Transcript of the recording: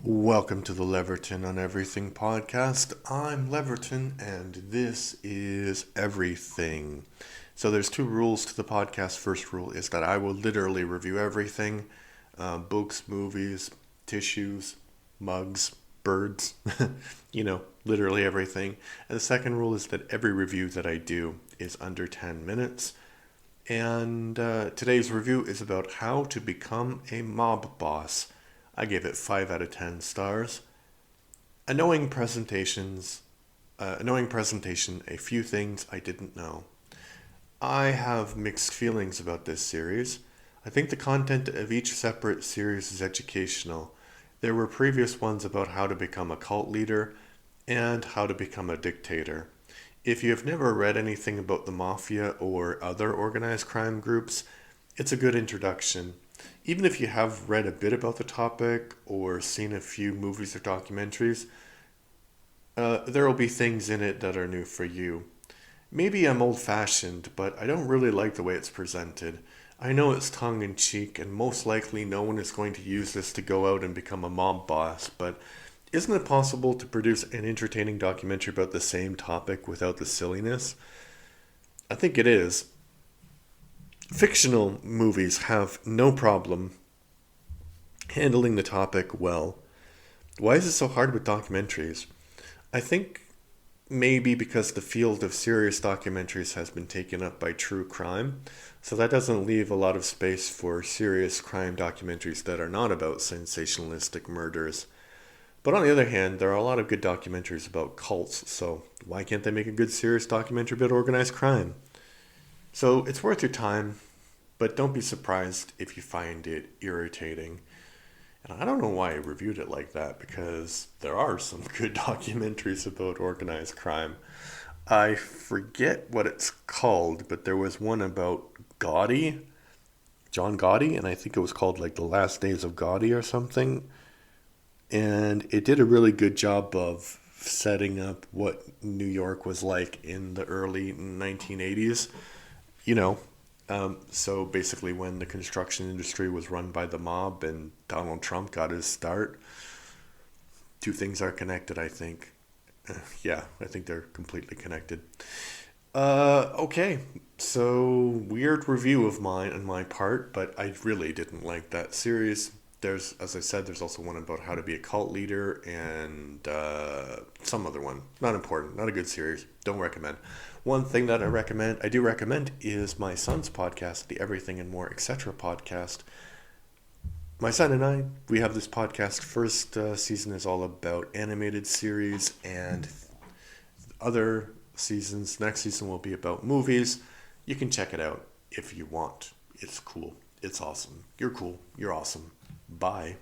Welcome to the Leverton on Everything podcast. I'm Leverton, and this is everything. So there's two rules to the podcast. First rule is that I will literally review everything: books, movies, tissues, mugs, birds, literally everything. And the second rule is that every review that I do is under 10 minutes. And today's review is about how to become a mob boss. I gave it 5 out of 10 stars. Annoying presentations, a few things I didn't know. I have mixed feelings about this series. I think the content of each separate series is educational. There were previous ones about how to become a cult leader and how to become a dictator. If you have never read anything about the mafia or other organized crime groups, it's a good introduction. Even if you have read a bit about the topic or seen a few movies or documentaries, there will be things in it that are new for you. Maybe I'm old-fashioned, but I don't really like the way it's presented. I know it's tongue-in-cheek, and most likely no one is going to use this to go out and become a mob boss, but isn't it possible to produce an entertaining documentary about the same topic without the silliness? I think it is. Fictional movies have no problem handling the topic well. Why is it so hard with documentaries? I think maybe because the field of serious documentaries has been taken up by true crime, so that doesn't leave a lot of space for serious crime documentaries that are not about sensationalistic murders. But on the other hand, there are a lot of good documentaries about cults, so why can't they make a good serious documentary about organized crime? So it's worth your time, but don't be surprised if you find it irritating. And I don't know why I reviewed it like that, because there are some good documentaries about organized crime. I forget what it's called, but there was one about Gotti, John Gotti, and I think it was called like The Last Days of Gotti or something. And it did a really good job of setting up what New York was like in the early 1980s. So basically when the construction industry was run by the mob and Donald Trump got his start, two things are connected, I think. Yeah, I think they're completely connected. Okay, so weird review of mine on my part, but I really didn't like that series. As I said, there's also one about how to be a cult leader and some other one. Not important, not a good series. Don't recommend. One thing that I do recommend, is my son's podcast, the Everything and More Etc. podcast. My son and I, we have this podcast. First season is all about animated series, and other seasons, next season will be about movies. You can check it out if you want. It's cool. It's awesome. You're cool. You're awesome. Bye.